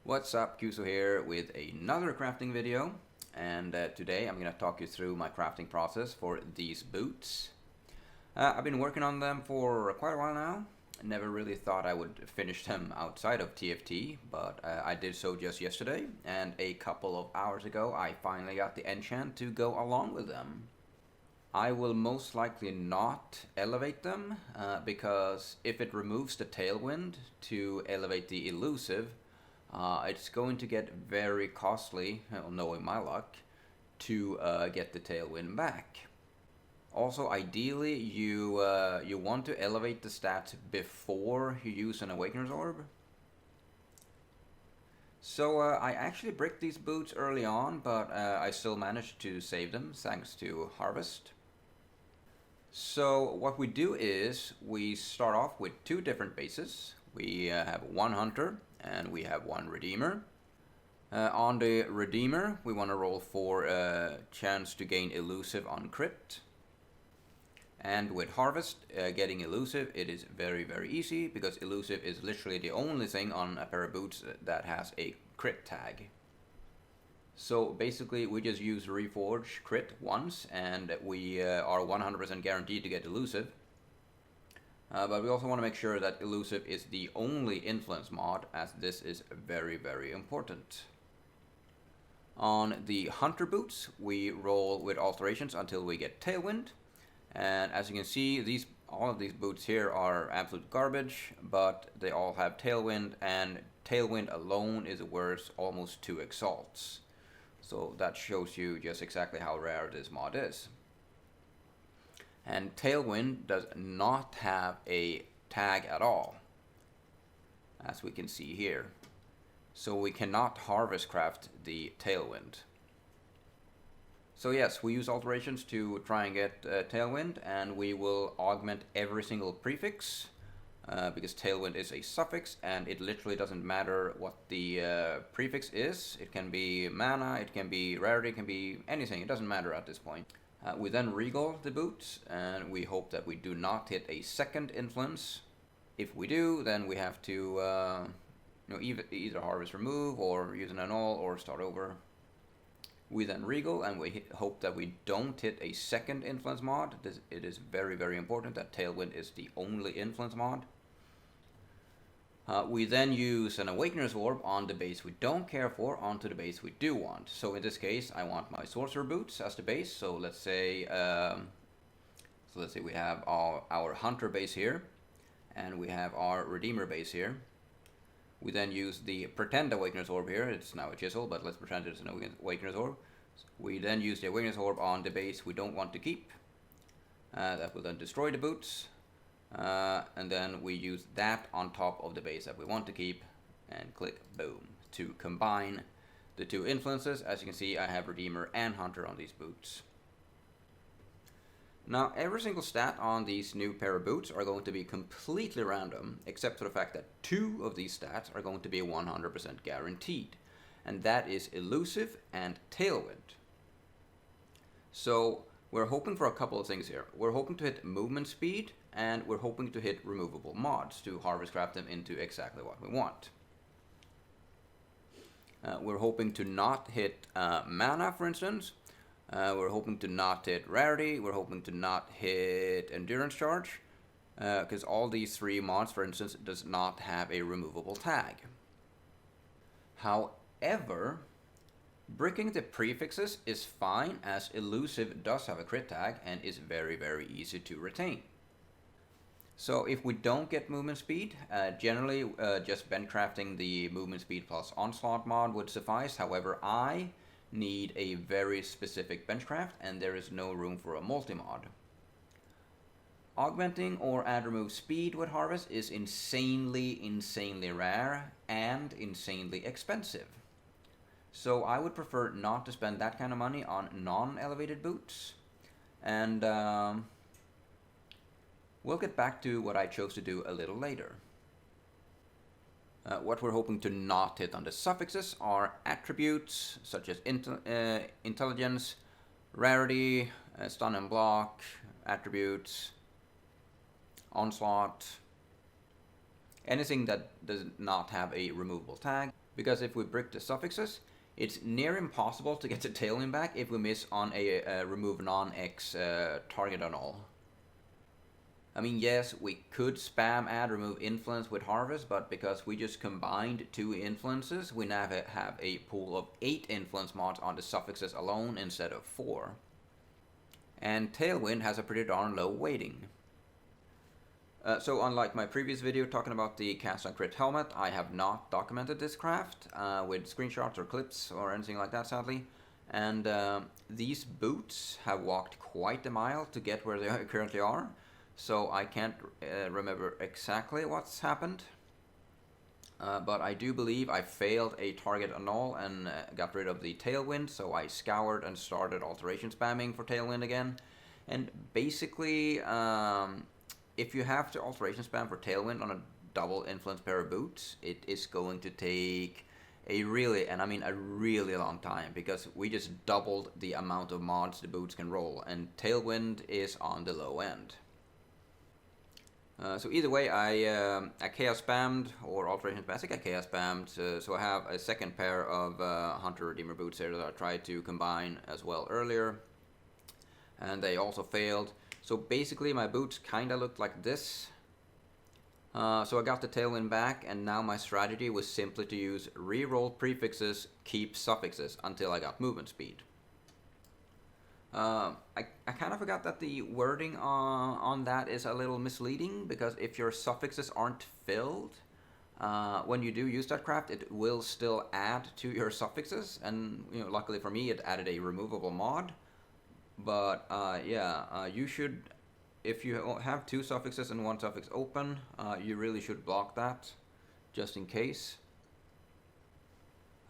What's up, Kyuzo here with another crafting video, and today I'm going to talk you through my crafting process for these boots. I've been working on them for quite a while now. I never really thought I would finish them outside of TFT, but I did so just yesterday, and a couple of hours ago I finally got the enchant to go along with them. I will most likely not elevate them, because if it removes the tailwind to elevate the elusive, it's going to get very costly, knowing my luck, to get the tailwind back. Also, ideally, you want to elevate the stats before you use an awakener's orb. So I actually bricked these boots early on, but I still managed to save them thanks to harvest. So what we do is we start off with two different bases. We have one hunter and we have one redeemer. On the redeemer, we want to roll for a chance to gain elusive on crit. And with harvest, getting elusive, it is very easy, because elusive is literally the only thing on a pair of boots that has a crit tag. So basically we just use reforge crit once, and we are 100% guaranteed to get elusive. But we also want to make sure that elusive is the only influence mod, as this is very important. On the hunter boots, we roll with alterations until we get tailwind. And as you can see, all of these boots here are absolute garbage, but they all have tailwind, and tailwind alone is worth almost 2 exalts. So that shows you just exactly how rare this mod is. And tailwind does not have a tag at all, as we can see here. So we cannot harvest craft the tailwind. So yes, we use alterations to try and get tailwind, and we will augment every single prefix, because tailwind is a suffix, and it literally doesn't matter what the prefix is. It can be mana, it can be rarity, it can be anything. It doesn't matter at this point. We then regal the boots, and we hope that we do not hit a second influence. If we do, then we have to either harvest remove, or use an annul, or start over. We then regal, and we hope that we don't hit a second influence mod. It is very important that tailwind is the only influence mod. We then use an awakener's orb on the base we don't care for onto the base we do want. So in this case, I want my sorcerer boots as the base. So let's say we have our hunter base here, and we have our redeemer base here. We then use the pretend awakener's orb here. It's now a chisel, but let's pretend it's an awakener's orb. We then use the awakener's orb on the base we don't want to keep. That will then destroy the boots. And then we use that on top of the base that we want to keep, and click boom to combine the two influences. As you can see, I have redeemer and hunter on these boots. Now, every single stat on these new pair of boots are going to be completely random, except for the fact that 2 of these stats are going to be 100% guaranteed, and that is elusive and tailwind. So we're hoping for a couple of things here. We're hoping to hit movement speed, and we're hoping to hit removable mods to harvest craft them into exactly what we want. We're hoping to not hit mana, for instance. We're hoping to not hit rarity. We're hoping to not hit endurance charge, because all these 3 mods, for instance, does not have a removable tag. However, bricking the prefixes is fine, as elusive does have a crit tag and is very easy to retain. So if we don't get movement speed, generally just bench crafting the movement speed plus onslaught mod would suffice. However, I need a very specific benchcraft, and there is no room for a multi-mod. Augmenting or add remove speed with harvest is insanely rare and insanely expensive. So I would prefer not to spend that kind of money on non-elevated boots. And we'll get back to what I chose to do a little later. What we're hoping to not hit on the suffixes are attributes such as intelligence, rarity, stun and block, attributes, onslaught, anything that does not have a removable tag, because if we brick the suffixes, it's near impossible to get the tailwind back if we miss on a remove non-X target on all. I mean, yes, we could spam add remove influence with harvest, but because we just combined 2 influences, we now have a pool of 8 influence mods on the suffixes alone instead of 4. And Tailwind has a pretty darn low weighting. So unlike my previous video talking about the cast on crit helmet, I have not documented this craft with screenshots or clips or anything like that, sadly. And these boots have walked quite a mile to get where they currently are. So I can't remember exactly what's happened, but I do believe I failed a target annul and got rid of the Tailwind, so I scoured and started alteration spamming for Tailwind again. And basically, if you have to alteration spam for Tailwind on a double influence pair of boots, it is going to take a really, and I mean a really long time, because we just doubled the amount of mods the boots can roll, and Tailwind is on the low end. So either way, I chaos spammed, or alteration spammed. I think I chaos spammed, so I have a second pair of Hunter Redeemer boots here that I tried to combine as well earlier, and they also failed. So basically my boots kinda looked like this. So I got the Tailwind back, and now my strategy was simply to use reroll prefixes, keep suffixes until I got movement speed. I kind of forgot that the wording on that is a little misleading, because if your suffixes aren't filled, when you do use that craft, it will still add to your suffixes, and you know, luckily for me, it added a removable mod. But yeah, you should, if you have 2 suffixes and 1 suffix open, you really should block that, just in case.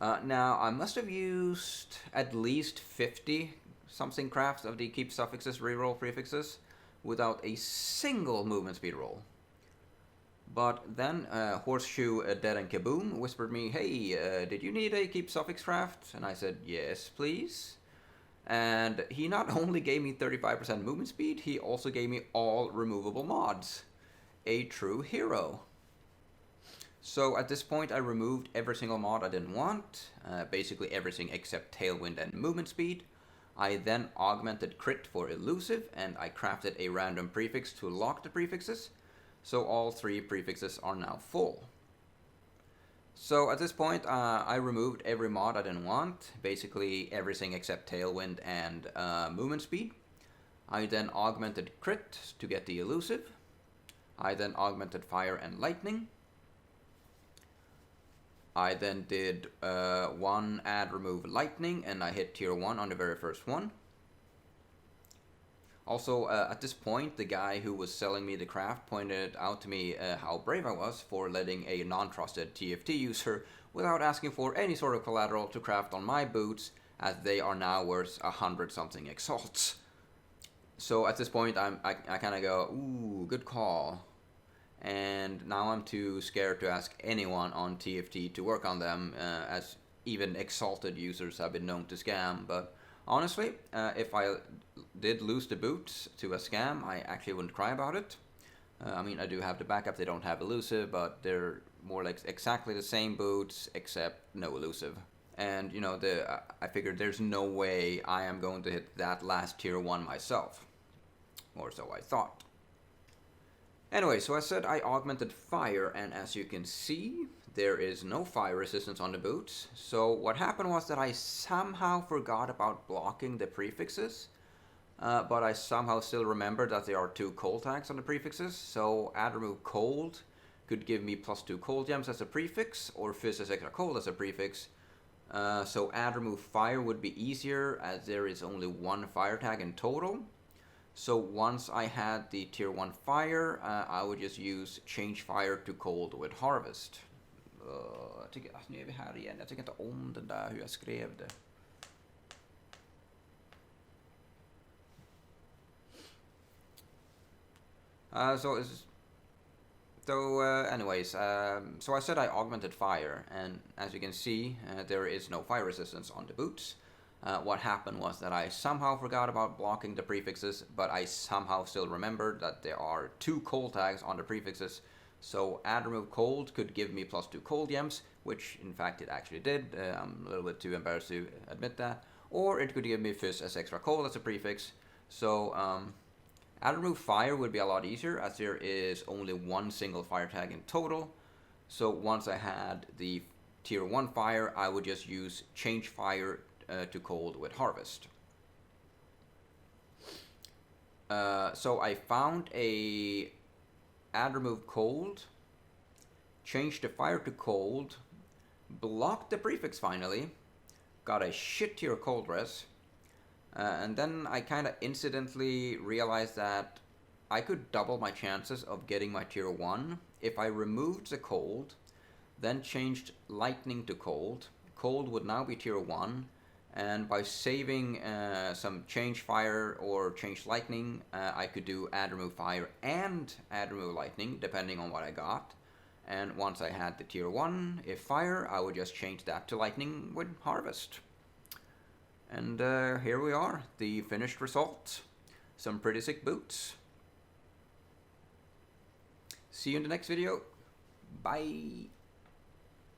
Now, I must have used at least 50 something crafts of the keep suffixes reroll prefixes without a single movement speed roll. But then Horseshoe Dead and Kaboom whispered me, hey, did you need a keep suffix craft? And I said, yes, please. And he not only gave me 35% movement speed, he also gave me all removable mods. A true hero. So at this point I removed every single mod I didn't want, basically everything except Tailwind and movement speed. I then augmented crit for elusive, and I crafted a random prefix to lock the prefixes, so all 3 prefixes are now full. So at this point I removed every mod I didn't want, basically everything except Tailwind and movement speed. I then augmented crit to get the elusive. I then augmented fire and lightning. I then did 1 add remove lightning, and I hit tier 1 on the very first one. Also, at this point, the guy who was selling me the craft pointed out to me how brave I was for letting a non-trusted TFT user, without asking for any sort of collateral, to craft on my boots, as they are now worth 100 something exalts. So at this point, I kind of go, ooh, good call. And now I'm too scared to ask anyone on TFT to work on them, as even exalted users have been known to scam. But honestly, if I did lose the boots to a scam, I actually wouldn't cry about it. I mean, I do have the backup, they don't have elusive, but they're more like exactly the same boots, except no elusive. And you know, I figured there's no way I am going to hit that last tier 1 myself. Or so I thought. Anyway, so I said I augmented fire, and as you can see, there is no fire resistance on the boots. So what happened was that I somehow forgot about blocking the prefixes, but I somehow still remembered that there are 2 cold tags on the prefixes. So add remove cold could give me +2 cold gems as a prefix, or fizz as extra cold as a prefix. So add remove fire would be easier, as there is only 1 fire tag in total. So once I had the tier 1 fire, I would just use change fire to cold with harvest. Nu är vi här igen. Jag tycker inte om den där hur jag skrev det. So I said I augmented fire, and as you can see, there is no fire resistance on the boots. What happened was that I somehow forgot about blocking the prefixes, but I somehow still remembered that there are 2 cold tags on the prefixes, So add remove cold could give me +2 cold gems, which in fact it actually did. I'm a little bit too embarrassed to admit that. Or it could give me fizz as extra cold as a prefix. So add remove fire would be a lot easier, as there is only one single fire tag in total. So once I had the tier 1 fire, I would just use change fire to cold with harvest. So I found a add remove cold, changed the fire to cold, blocked the prefix finally, got a shit tier cold res, and then I kind of incidentally realized that I could double my chances of getting my tier 1 if I removed the cold, then changed lightning to cold. Cold would now be tier 1, and by saving some change fire or change lightning, I could do add remove fire and add remove lightning, depending on what I got. And once I had the tier 1, if fire, I would just change that to lightning with harvest. And here we are, the finished result. Some pretty sick boots. See you in the next video. Bye.